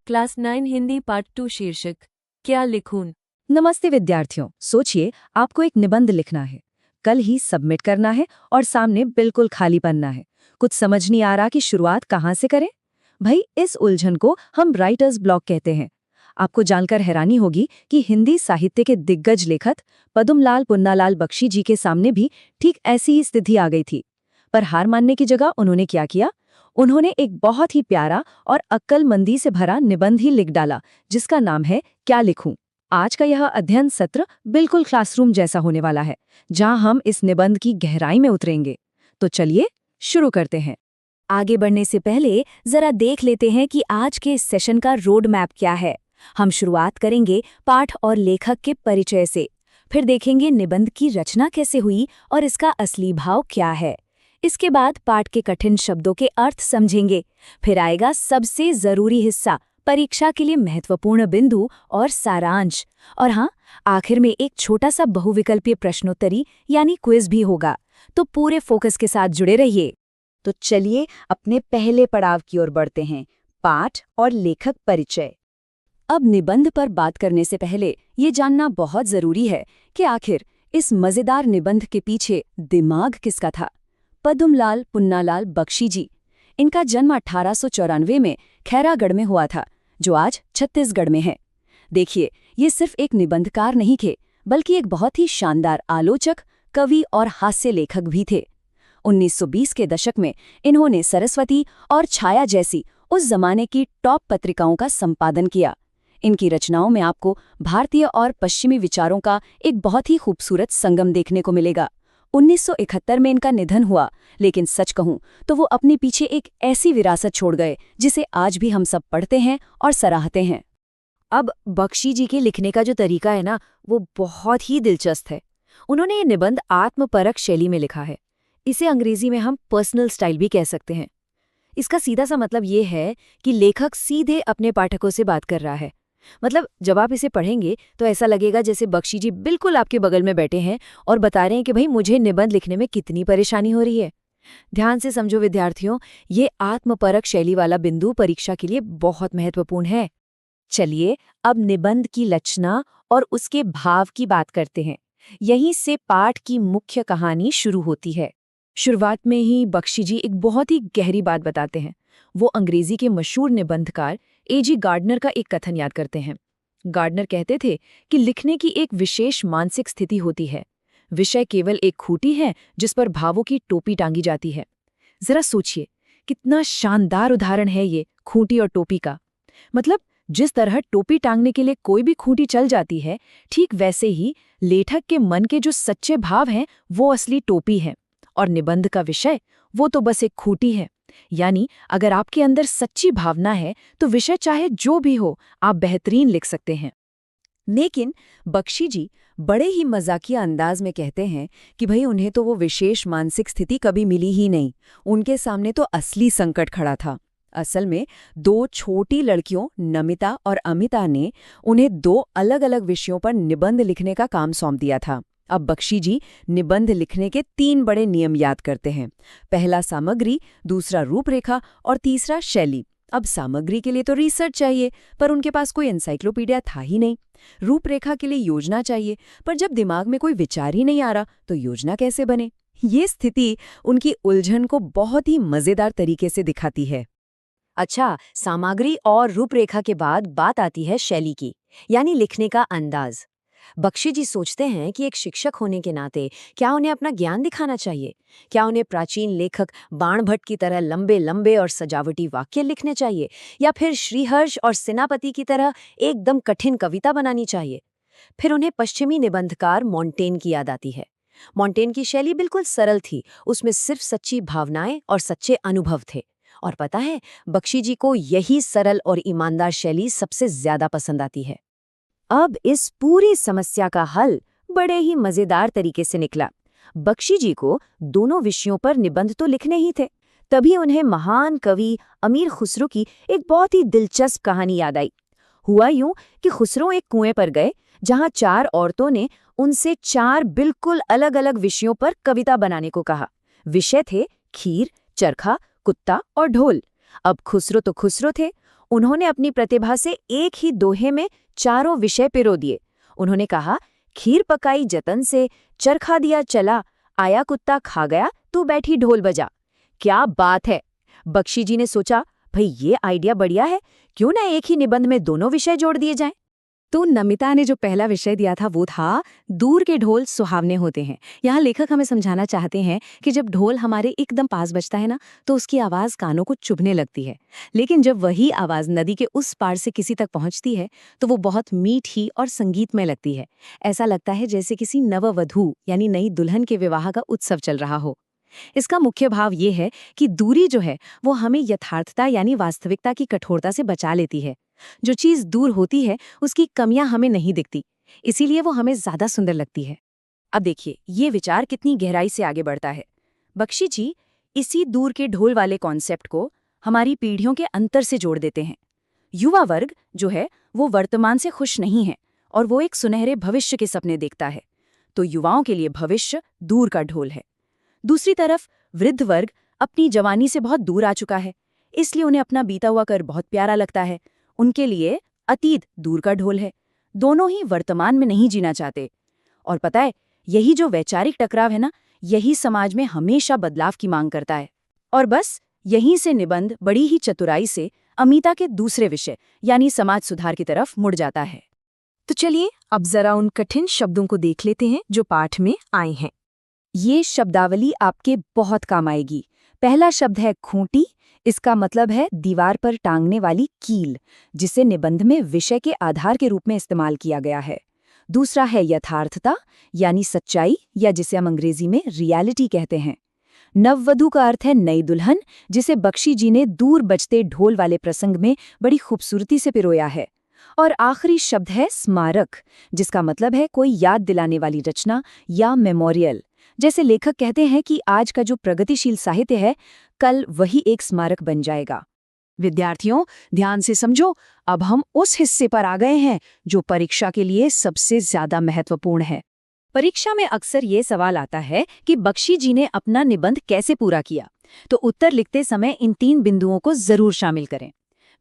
Class 9 Hindi part 2 शीर्षक क्या लिखूं। नमस्ते विद्यार्थियों, सोचिए आपको एक निबंध लिखना है, कल ही सबमिट करना है और सामने बिल्कुल खाली पन्ना है। कुछ समझ नहीं आ रहा कि शुरुआत कहाँ से करें। भाई, इस उलझन को हम राइटर्स ब्लॉक कहते हैं। आपको जानकर हैरानी होगी कि हिंदी साहित्य के दिग्गज लेखक पद्मलाल पुन्नालाल बख्शी जी के सामने भी ठीक ऐसी ही स्थिति आ गई थी। पर हार मानने की जगह उन्होंने क्या किया? उन्होंने एक बहुत ही प्यारा और अक्लमंदी से भरा निबंध ही लिख डाला, जिसका नाम है क्या लिखूं। आज का यह अध्ययन सत्र बिल्कुल क्लासरूम जैसा होने वाला है, जहां हम इस निबंध की गहराई में उतरेंगे। तो चलिए शुरू करते हैं। आगे बढ़ने से पहले जरा देख लेते हैं कि आज के इस सेशन का रोड मैप क्या है। हम शुरुआत करेंगे पाठ और लेखक के परिचय से, फिर देखेंगे निबंध की रचना कैसे हुई और इसका असली भाव क्या है। इसके बाद पाठ के कठिन शब्दों के अर्थ समझेंगे। फिर आएगा सबसे जरूरी हिस्सा, परीक्षा के लिए महत्वपूर्ण बिंदु और सारांश। और हाँ, आखिर में एक छोटा सा बहुविकल्पीय प्रश्नोत्तरी यानी क्विज भी होगा। तो पूरे फोकस के साथ जुड़े रहिए। तो चलिए अपने पहले पड़ाव की ओर बढ़ते हैं, पाठ और लेखक परिचय। अब निबंध पर बात करने से पहले ये जानना बहुत जरूरी है कि आखिर इस मजेदार निबंध के पीछे दिमाग किसका था। पद्मलाल पुन्नालाल बख्शी जी। इनका जन्म 1894 में खैरागढ़ में हुआ था, जो आज छत्तीसगढ़ में है। देखिए, ये सिर्फ एक निबंधकार नहीं थे, बल्कि एक बहुत ही शानदार आलोचक, कवि और हास्य लेखक भी थे। 1920 के दशक में इन्होंने सरस्वती और छाया जैसी उस जमाने की टॉप पत्रिकाओं का संपादन किया। इनकी रचनाओं में आपको भारतीय और पश्चिमी विचारों का एक बहुत ही खूबसूरत संगम देखने को मिलेगा। 1971 में इनका निधन हुआ, लेकिन सच कहूं तो वो अपने पीछे एक ऐसी विरासत छोड़ गए जिसे आज भी हम सब पढ़ते हैं और सराहते हैं। अब बख्शी जी के लिखने का जो तरीका है ना, वो बहुत ही दिलचस्प है। उन्होंने ये निबंध आत्मपरक शैली में लिखा है। इसे अंग्रेजी में हम पर्सनल स्टाइल भी कह सकते हैं। इसका सीधा सा मतलब ये है कि लेखक सीधे अपने पाठकों से बात कर रहा है। मतलब जब आप इसे पढ़ेंगे तो ऐसा लगेगा जैसे बख्शी जी बिल्कुल आपके बगल में बैठे हैं और बता रहे हैं कि भाई मुझे निबंध लिखने में कितनी परेशानी हो रही है। ध्यान से समझो विद्यार्थियों, ये आत्मपरक शैली वाला बिंदु परीक्षा के लिए बहुत महत्वपूर्ण है। चलिए अब निबंध की रचना और उसके भाव की बात करते हैं। यहीं से पाठ की मुख्य कहानी शुरू होती है। शुरुआत में ही बख्शी जी एक बहुत ही गहरी बात बताते हैं। वो अंग्रेजी के मशहूर निबंधकार A.G. गार्डनर का एक कथन याद करते हैं। गार्डनर कहते थे कि लिखने की एक विशेष मानसिक स्थिति होती है। विषय केवल एक खूंटी है जिस पर भावों की टोपी टांगी जाती है। जरा सोचिए, कितना शानदार उदाहरण है ये खूंटी और टोपी का। मतलब जिस तरह टोपी टांगने के लिए कोई भी खूंटी चल जाती है, ठीक वैसे ही लेखक के मन के जो सच्चे भाव हैं वो असली टोपी है, और निबंध का विषय वो तो बस एक खूंटी है। यानी अगर आपके अंदर सच्ची भावना है तो विषय चाहे जो भी हो, आप बेहतरीन लिख सकते हैं। लेकिन बख्शी जी बड़े ही मजाकिया अंदाज में कहते हैं कि भाई उन्हें तो वो विशेष मानसिक स्थिति कभी मिली ही नहीं। उनके सामने तो असली संकट खड़ा था। असल में दो छोटी लड़कियों नमिता और अमिता ने उन्हें दो अलग अलग विषयों पर निबंध लिखने का काम सौंप दिया था। अब बख्शी जी निबंध लिखने के 3 बड़े नियम याद करते हैं। पहला सामग्री, दूसरा रूपरेखा और तीसरा शैली। अब सामग्री के लिए तो रिसर्च चाहिए, पर उनके पास कोई एनसाइक्लोपीडिया था ही नहीं। रूपरेखा के लिए योजना चाहिए, पर जब दिमाग में कोई विचार ही नहीं आ रहा तो योजना कैसे बने। ये स्थिति उनकी उलझन को बहुत ही मजेदार तरीके से दिखाती है। अच्छा, सामग्री और रूपरेखा के बाद बात आती है शैली की, यानी लिखने का अंदाज। बख्शी जी सोचते हैं कि एक शिक्षक होने के नाते क्या उन्हें अपना ज्ञान दिखाना चाहिए? क्या उन्हें प्राचीन लेखक बाणभट्ट की तरह लंबे लंबे और सजावटी वाक्य लिखने चाहिए, या फिर श्रीहर्ष और सेनापति की तरह एकदम कठिन कविता बनानी चाहिए? फिर उन्हें पश्चिमी निबंधकार मोंटेन की याद आती है। मोंटेन की शैली बिल्कुल सरल थी, उसमें सिर्फ सच्ची भावनाएं और सच्चे अनुभव थे। और पता है, बख्शी जी को यही सरल और ईमानदार शैली सबसे ज्यादा पसंद आती है। अब इस पूरी समस्या का हल बड़े ही मजेदार तरीके से निकला। बख्शी जी को दोनों विषयों पर निबंध तो लिखने ही थे, तभी उन्हें महान कवि अमीर खुसरो की एक बहुत ही दिलचस्प कहानी याद आई। हुआ यूं कि खुसरो एक कुएं पर गए, जहां 4 औरतों ने उनसे 4 बिल्कुल अलग अलग विषयों पर कविता बनाने को कहा। विषय थे खीर, चरखा, कुत्ता और ढोल। अब खुसरो तो खुसरो थे। उन्होंने अपनी प्रतिभा से एक ही दोहे में चारों विषय पिरो दिए। उन्होंने कहा, खीर पकाई जतन से, चरखा दिया चला, आया कुत्ता खा गया, तू बैठी ढोल बजा। क्या बात है! बख्शी जी ने सोचा, भाई ये आइडिया बढ़िया है, क्यों ना एक ही निबंध में दोनों विषय जोड़ दिए जाएं। तो नमिता ने जो पहला विषय दिया था वो था दूर के ढोल सुहावने होते हैं। यहाँ लेखक हमें समझाना चाहते हैं कि जब ढोल हमारे एकदम पास बजता है ना, तो उसकी आवाज कानों को चुभने लगती है, लेकिन जब वही आवाज नदी के उस पार से किसी तक पहुंचती है तो वो बहुत मीठी और संगीतमय लगती है। ऐसा लगता है जैसे किसी नववधू यानी नई दुल्हन के विवाह का उत्सव चल रहा हो। इसका मुख्य भाव ये है कि दूरी जो है वो हमें यथार्थता यानी वास्तविकता की कठोरता से बचा लेती है। जो चीज दूर होती है उसकी कमियां हमें नहीं दिखती, इसीलिए वो हमें ज्यादा सुंदर लगती है। अब देखिए ये विचार कितनी गहराई से आगे बढ़ता है। बख्शी जी इसी दूर के ढोल वाले कॉन्सेप्ट को हमारी पीढ़ियों के अंतर से जोड़ देते हैं। युवा वर्ग जो है वो वर्तमान से खुश नहीं है और वो एक सुनहरे भविष्य के सपने देखता है, तो युवाओं के लिए भविष्य दूर का ढोल है। दूसरी तरफ वृद्ध वर्ग अपनी जवानी से बहुत दूर आ चुका है, इसलिए उन्हें अपना बीता हुआ कर बहुत प्यारा लगता है। उनके लिए अतीत दूर का ढोल है। दोनों ही वर्तमान में नहीं जीना चाहते। और पता है, यही जो वैचारिक टकराव है ना, यही समाज में हमेशा बदलाव की मांग करता है। और बस यहीं से निबंध बड़ी ही चतुराई से अमिता के दूसरे विषय यानी समाज सुधार की तरफ मुड़ जाता है। तो चलिए अब जरा उन कठिन शब्दों को देख लेते हैं जो पाठ में आए हैं। ये शब्दावली आपके बहुत काम आएगी। पहला शब्द है खूंटी। इसका मतलब है दीवार पर टांगने वाली कील, जिसे निबंध में विषय के आधार के रूप में इस्तेमाल किया गया है। दूसरा है यथार्थता यानी सच्चाई, या जिसे हम अंग्रेजी में रियलिटी कहते हैं। नववधू का अर्थ है नई दुल्हन, जिसे बख्शी जी ने दूर बजते ढोल वाले प्रसंग में बड़ी खूबसूरती से पिरोया है। और आखिरी शब्द है स्मारक, जिसका मतलब है कोई याद दिलाने वाली रचना या मेमोरियल। जैसे लेखक कहते हैं कि आज का जो प्रगतिशील साहित्य है, कल वही एक स्मारक बन जाएगा। विद्यार्थियों, ध्यान से समझो, अब हम उस हिस्से पर आ गए हैं जो परीक्षा के लिए सबसे ज्यादा महत्वपूर्ण है। परीक्षा में अक्सर ये सवाल आता है कि बख्शी जी ने अपना निबंध कैसे पूरा किया, तो उत्तर लिखते समय इन 3 बिंदुओं को जरूर शामिल करें।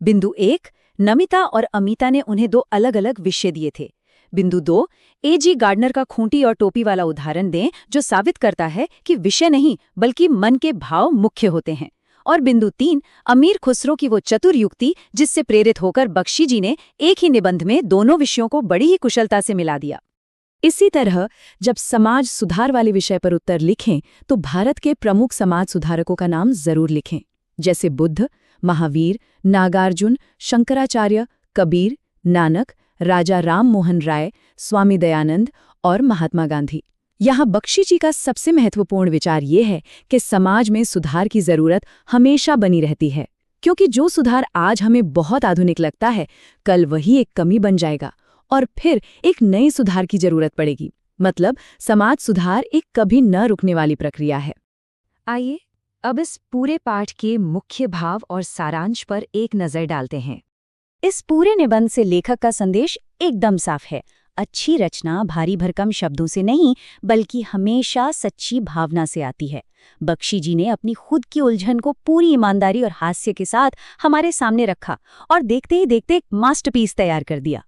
बिंदु 1, नमिता और अमिता ने उन्हें 2 अलग-अलग विषय दिए थे। बिंदु 2, ए.जी. गार्डनर का खूंटी और टोपी वाला उदाहरण दें जो साबित करता है कि विषय नहीं बल्कि मन के भाव मुख्य होते हैं। और बिंदु 3, अमीर खुसरो की वो चतुर युक्ति जिससे प्रेरित होकर बख्शी जी ने एक ही निबंध में दोनों विषयों को बड़ी ही कुशलता से मिला दिया। इसी तरह जब समाज सुधार वाले विषय पर उत्तर लिखें तो भारत के प्रमुख समाज सुधारकों का नाम जरूर लिखें, जैसे बुद्ध, महावीर, नागार्जुन, शंकराचार्य, कबीर, नानक, राजा राम मोहन राय, स्वामी दयानंद और महात्मा गांधी। यहाँ बख्शी जी का सबसे महत्वपूर्ण विचार ये है कि समाज में सुधार की जरूरत हमेशा बनी रहती है, क्योंकि जो सुधार आज हमें बहुत आधुनिक लगता है, कल वही एक कमी बन जाएगा और फिर एक नए सुधार की जरूरत पड़ेगी। मतलब समाज सुधार एक कभी न रुकने वाली प्रक्रिया है। आइए अब इस पूरे पाठ के मुख्य भाव और सारांश पर एक नजर डालते हैं। इस पूरे निबंध से लेखक का संदेश एकदम साफ है। अच्छी रचना भारी भरकम शब्दों से नहीं बल्कि हमेशा सच्ची भावना से आती है। बख्शी जी ने अपनी खुद की उलझन को पूरी ईमानदारी और हास्य के साथ हमारे सामने रखा और देखते ही देखते एक मास्टरपीस तैयार कर दिया।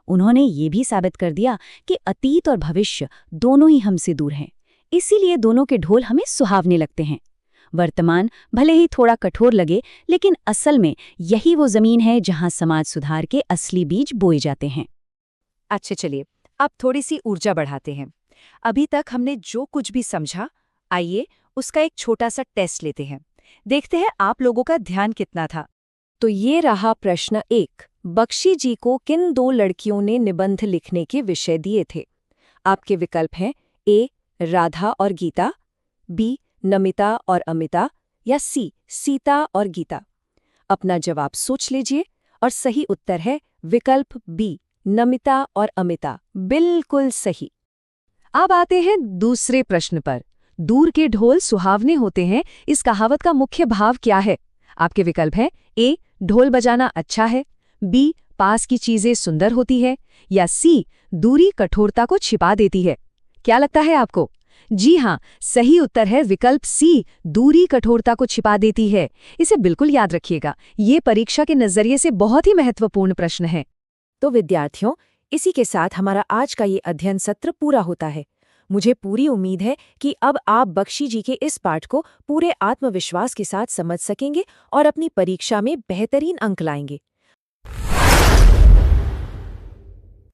उन्होंने ये भी साबित कर दिया कि अतीत और भविष्य दोनों ही हमसे दूर हैं, इसीलिए दोनों के ढोल हमें सुहावने लगते हैं। वर्तमान भले ही थोड़ा कठोर लगे, लेकिन असल में यही वो जमीन है जहां समाज सुधार के असली बीज बोए जाते हैं। अच्छा चलिए, अब थोड़ी सी ऊर्जा बढ़ाते हैं। अभी तक हमने जो कुछ भी समझा, आइए उसका एक छोटा सा टेस्ट लेते हैं। देखते हैं आप लोगों का ध्यान कितना था। तो ये रहा प्रश्न 1। बख्शी जी को किन 2 लड़कियों ने निबंध लिखने के विषय दिए थे? आपके विकल्प हैं ए. राधा और गीता, बी. नमिता और अमिता, या सी. सीता और गीता। अपना जवाब सोच लीजिए और सही उत्तर है विकल्प बी, नमिता और अमिता। बिल्कुल सही। अब आते हैं दूसरे प्रश्न पर। दूर के ढोल सुहावने होते हैं, इस कहावत का मुख्य भाव क्या है? आपके विकल्प हैं ए. ढोल बजाना अच्छा है, बी. पास की चीजें सुंदर होती है, या सी. दूरी कठोरता को छिपा देती है। क्या लगता है आपको? जी हाँ, सही उत्तर है विकल्प सी, दूरी कठोरता को छिपा देती है। इसे बिल्कुल याद रखिएगा, ये परीक्षा के नजरिए से बहुत ही महत्वपूर्ण प्रश्न है। तो विद्यार्थियों, इसी के साथ हमारा आज का ये अध्ययन सत्र पूरा होता है। मुझे पूरी उम्मीद है कि अब आप बख्शी जी के इस पाठ को पूरे आत्मविश्वास के साथ समझ सकेंगे और अपनी परीक्षा में बेहतरीन अंक लाएंगे।